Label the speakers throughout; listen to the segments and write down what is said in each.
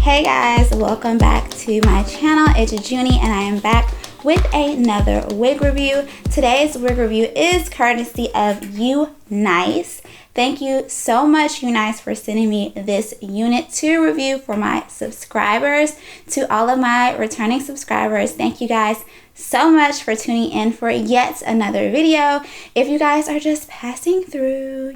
Speaker 1: Hey guys, welcome back to my channel. It's Jeunie and I am back with another wig review. Today's wig review is courtesy of Unice. Thank you so much, Unice, for sending me this unit to review for my subscribers. To all of my returning subscribers, thank you guys so much for tuning in for yet another video. If you guys are just passing through,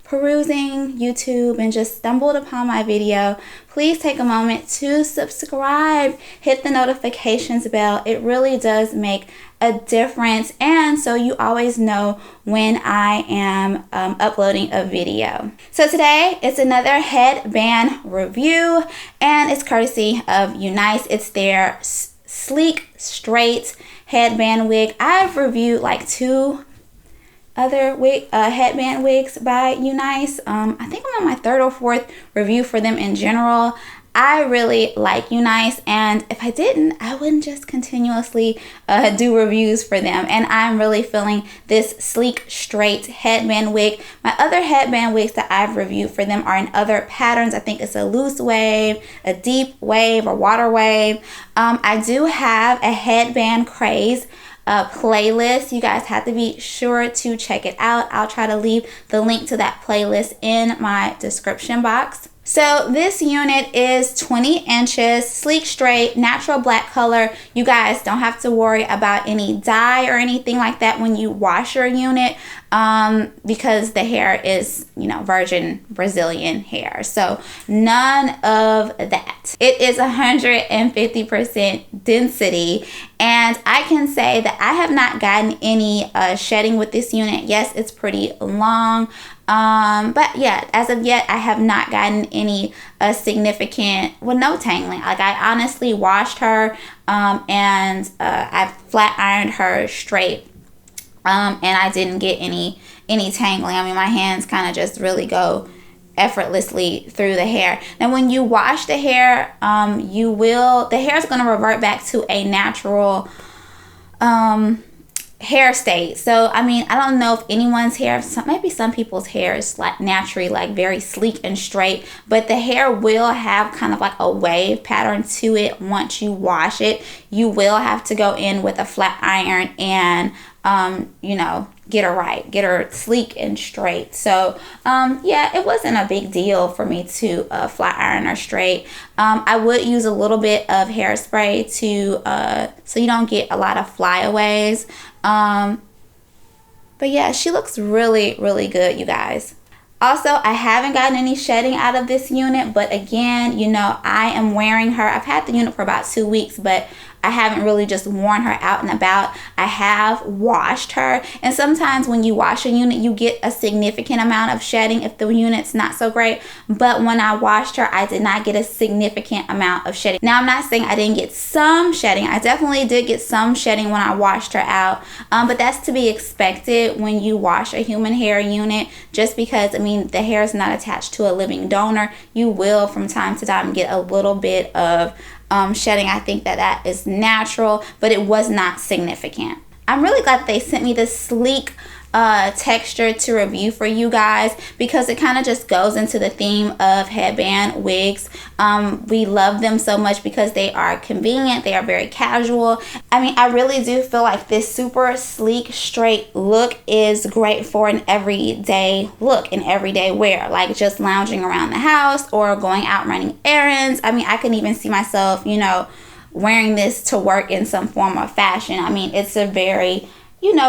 Speaker 1: perusing YouTube and just stumbled upon my video, please take a moment to subscribe, hit the notifications bell. It really does make a difference, and so you always know when I am uploading a video. So today it's another headband review, and it's courtesy of Unice. It's their sleek straight headband wig. I've reviewed like two other headband wigs by Unice. I think I'm on my third or fourth review for them in general. I really like Unice, and if I didn't, I wouldn't just continuously do reviews for them. And I'm really feeling this sleek straight headband wig. My other headband wigs that I've reviewed for them are in other patterns. I think it's a loose wave, a deep wave, or water wave. I do have a headband craze playlist. You guys have to be sure to check it out. I'll try to leave the link to that playlist in my description box. So this unit is 20 inches, sleek straight, natural black color. You guys don't have to worry about any dye or anything like that when you wash your unit because the hair is, virgin Brazilian hair. So none of that. It is 150% density, and I can say that I have not gotten any shedding with this unit. Yes, it's pretty long. But yeah, as of yet, I have not gotten any significant, no tangling. Like, I honestly washed her, and I flat ironed her straight, and I didn't get any tangling. I mean, my hands kind of just really go effortlessly through the hair. Now, when you wash the hair, the hair is going to revert back to a natural, hair state. So I mean, I don't know if anyone's hair, maybe some people's hair is like naturally like very sleek and straight, but the hair will have kind of like a wave pattern to it. Once you wash it, you will have to go in with a flat iron and get her right, get her sleek and straight. So yeah, it wasn't a big deal for me to flat iron her straight. I would use a little bit of hairspray to so you don't get a lot of flyaways. But yeah, she looks really, really good, you guys. Also, I haven't gotten any shedding out of this unit, but again, I am wearing her. I've had the unit for about 2 weeks, but I haven't really just worn her out and about. I have washed her, and sometimes when you wash a unit, you get a significant amount of shedding if the unit's not so great. But when I washed her, I did not get a significant amount of shedding. Now, I'm not saying I didn't get some shedding. I definitely did get some shedding when I washed her out, but that's to be expected when you wash a human hair unit, just because, the hair is not attached to a living donor. You will from time to time get a little bit of shedding. I think that is natural, but it was not significant. I'm really glad they sent me this sleek texture to review for you guys, because it kind of just goes into the theme of headband wigs. We love them so much because they are convenient, they are very casual. I really do feel like this super sleek straight look is great for an everyday look, an everyday wear, like just lounging around the house or going out running errands. I can even see myself wearing this to work in some form of fashion. It's a very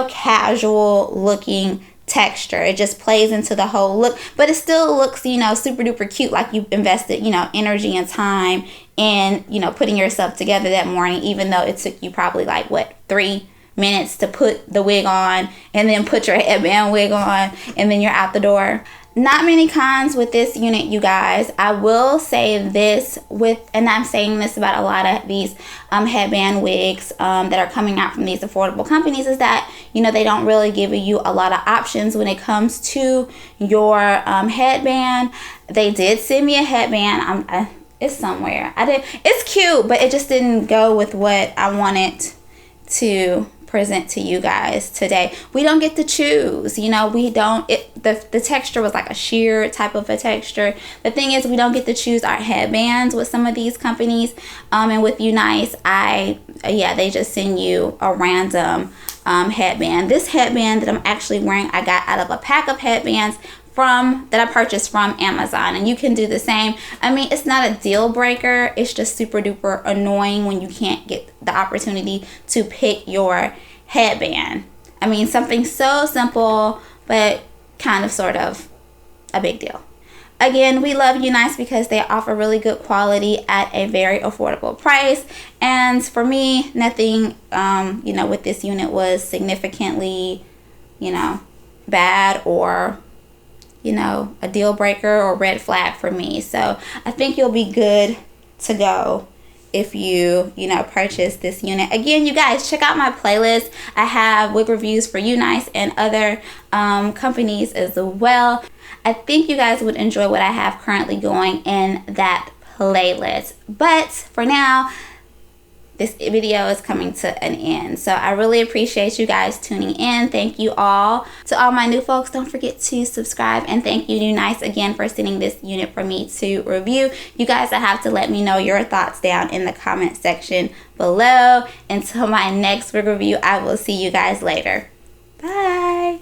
Speaker 1: casual looking texture. It just plays into the whole look, but it still looks, super duper cute, like you've invested, energy and time in, putting yourself together that morning, even though it took you probably like 3 minutes to put the wig on and then put your headband wig on and then you're out the door. Not many cons with this unit, you guys. I will say this and I'm saying this about a lot of these headband wigs that are coming out from these affordable companies, is that, they don't really give you a lot of options when it comes to your headband. They did send me a headband. It's somewhere. It's cute, but it just didn't go with what I wanted to present to you guys today. We don't get to choose, you know, we don't, the texture was like a sheer type of a texture. The thing is, we don't get to choose our headbands with some of these companies, and with Unice, they just send you a random headband. This headband that I'm actually wearing, I got out of a pack of headbands that I purchased from Amazon, and you can do the same. I mean, it's not a deal breaker, it's just super duper annoying when you can't get the opportunity to pick your headband. I mean, something so simple but kind of sort of a big deal. Again, we love Unice because they offer really good quality at a very affordable price. And for me, nothing with this unit was significantly bad or a deal breaker or red flag for me. So I think you'll be good to go if you purchase this unit. Again, you guys, check out my playlist. I have wig reviews for Unice and other companies as well. I think you guys would enjoy what I have currently going in that playlist. But for now, this video is coming to an end. So I really appreciate you guys tuning in. Thank you all. To all my new folks, don't forget to subscribe. And thank you, Unice, again for sending this unit for me to review. You guys have to let me know your thoughts down in the comment section below. Until my next wig review, I will see you guys later. Bye.